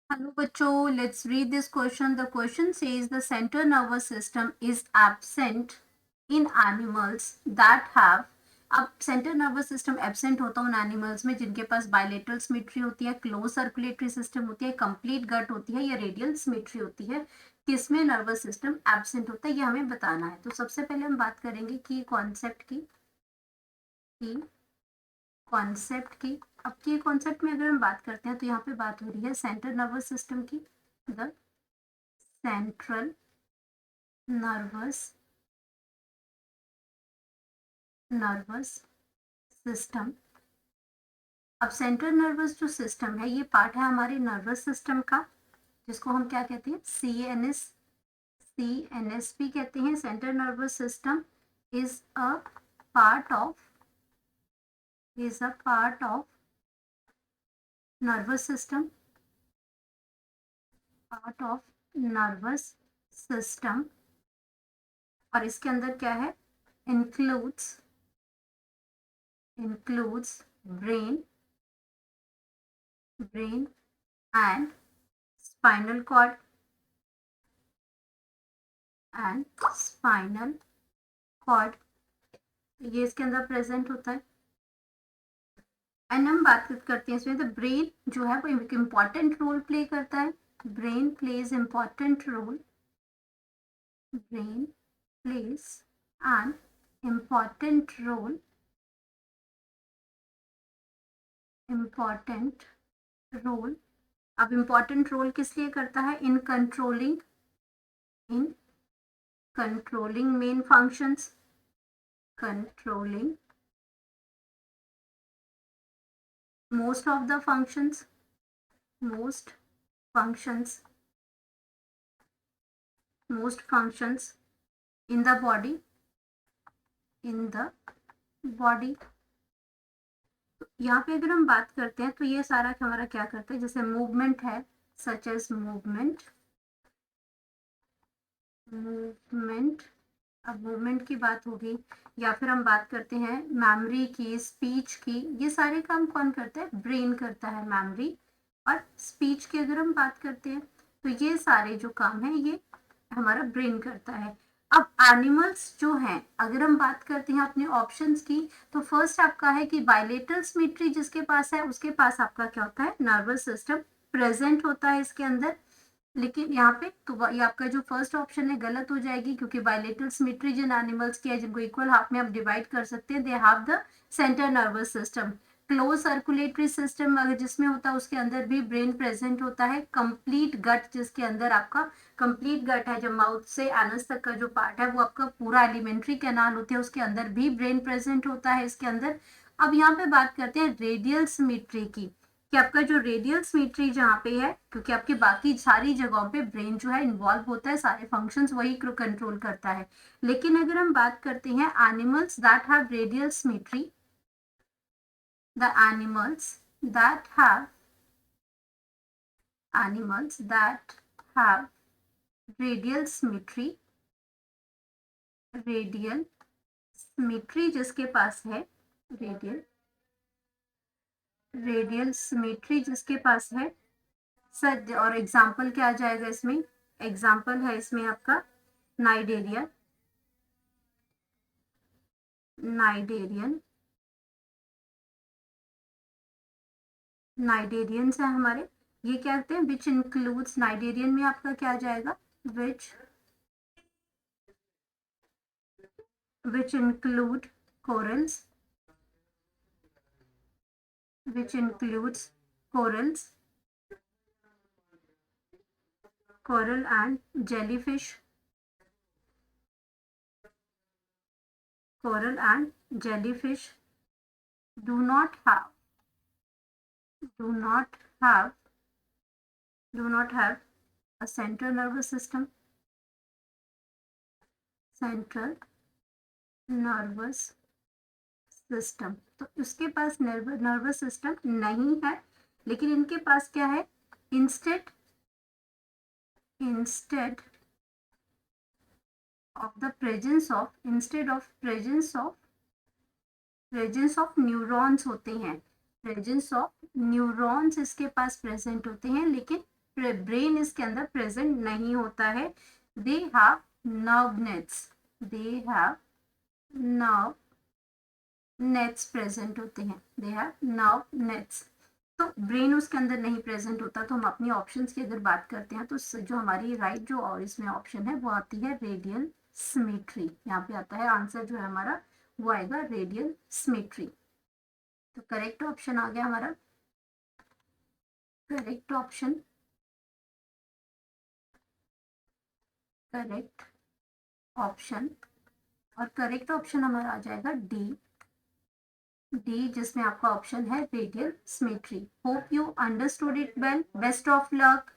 Hello बच्चों, let's read this question. The question says the central nervous system is absent in animals that have. अब central nervous system absent होता है उन animals में जिनके पास bilateral symmetry होती है, क्लोज सर्कुलेटरी सिस्टम होती है, कंप्लीट गट होती है या रेडियल सिमेट्री होती है। किसमें नर्वस सिस्टम एब्सेंट होता है ये हमें बताना है। तो सबसे पहले हम बात करेंगे की कॉन्सेप्ट की कॉन्सेप्ट की अब की कॉन्सेप्ट में अगर हम बात करते हैं तो यहाँ पे बात हो रही है सेंट्रल नर्वस सिस्टम की। The central nervous system. अब सेंट्रल नर्वस जो सिस्टम है ये पार्ट है हमारे नर्वस सिस्टम का, जिसको हम क्या कहते हैं, सीएनएस भी कहते हैं। Central nervous system is a part of nervous system, part of nervous system. और इसके अंदर क्या है, includes brain and spinal cord ये इसके अंदर प्रेजेंट होता है। एंड हम बात करते हैं इसमें, तो ब्रेन जो है वो एक इम्पॉर्टेंट रोल प्ले करता है। Brain plays important role brain plays an important role. अब इम्पॉर्टेंट रोल किस लिए करता है, in controlling main functions, controlling most of the functions in the body। यहाँ पे अगर हम बात करते हैं तो ये सारा हमारा क्या करता है, जैसे मूवमेंट है, सच एज मूवमेंट। अब मूवमेंट की बात होगी, या फिर हम बात करते हैं मेमोरी की, स्पीच की, ये सारे काम कौन करता है, ब्रेन करता है। मेमोरी और स्पीच की अगर हम बात करते हैं तो ये सारे जो काम है ये हमारा ब्रेन करता है। अब एनिमल्स जो हैं, अगर हम बात करते हैं अपने ऑप्शंस की, तो फर्स्ट आपका है कि बायलेटरल सिमेट्री जिसके पास है उसके पास आपका क्या होता है, नर्वस सिस्टम प्रेजेंट होता है इसके अंदर। लेकिन यहाँ पे तो ये आपका जो फर्स्ट ऑप्शन है गलत हो जाएगी, क्योंकि बायलेटरल सिमेट्री जिन एनिमल्स की है जिनको इक्वल हाफ में आप डिवाइड कर सकते हैं, they have the central nervous system. Close circulatory system अगर जिसमें होता है उसके अंदर भी ब्रेन प्रेजेंट होता है। कंप्लीट गट जिसके अंदर आपका कंप्लीट गट है, जब माउथ से एनस तक का जो पार्ट है वो आपका पूरा एलिमेंट्री कैनाल होते हैं, उसके अंदर भी ब्रेन प्रेजेंट होता है इसके अंदर। अब यहाँ पे बात करते हैं रेडियल सिमेट्री की, कि आपका जो रेडियल सिमेट्री जहाँ पे है, क्योंकि आपके बाकी सारी जगहों पे ब्रेन जो है इन्वॉल्व होता है, सारे फंक्शंस वही कंट्रोल करता है। लेकिन अगर हम बात करते हैं animals that have radial symmetry, the animals that have radial symmetry जिसके पास है रेडियल सिमेट्री जिसके पास है सर, और एग्जाम्पल क्या आ जाएगा इसमें, एग्जाम्पल है इसमें आपका नाइडेरियन नाइडेरियंस है हमारे। ये क्या कहते हैं, विच इंक्लूड्स, नाइडेरियन में आपका क्या आ जाएगा, which include corals, which includes coral and jellyfish, do not have a central nervous system, तो उसके पास नर्वस सिस्टम नहीं है। लेकिन इनके पास क्या है, instead of presence of neurons होते हैं, प्रेजेंस ऑफ न्यूरॉन्स इसके पास प्रेजेंट होते हैं, लेकिन ब्रेन इसके अंदर प्रेजेंट नहीं होता है। They have nerve nets, they have nerve nets present होते हैं, दे हैव नर्व नेट्स। तो ब्रेन उसके अंदर नहीं प्रेजेंट होता। तो हम अपनी ऑप्शंस की अगर बात करते हैं तो जो हमारी राइट जो और इसमें ऑप्शन है वो आती है रेडियल सिमेट्री। यहाँ पे आता है आंसर जो है हमारा वो आएगा रेडियल सिमेट्री। तो करेक्ट ऑप्शन आ गया हमारा, करेक्ट ऑप्शन, करेक्ट ऑप्शन, और करेक्ट ऑप्शन हमारा आ जाएगा डी, डी जिसमें आपका ऑप्शन है radial symmetry. Hope you understood it well. Best of luck.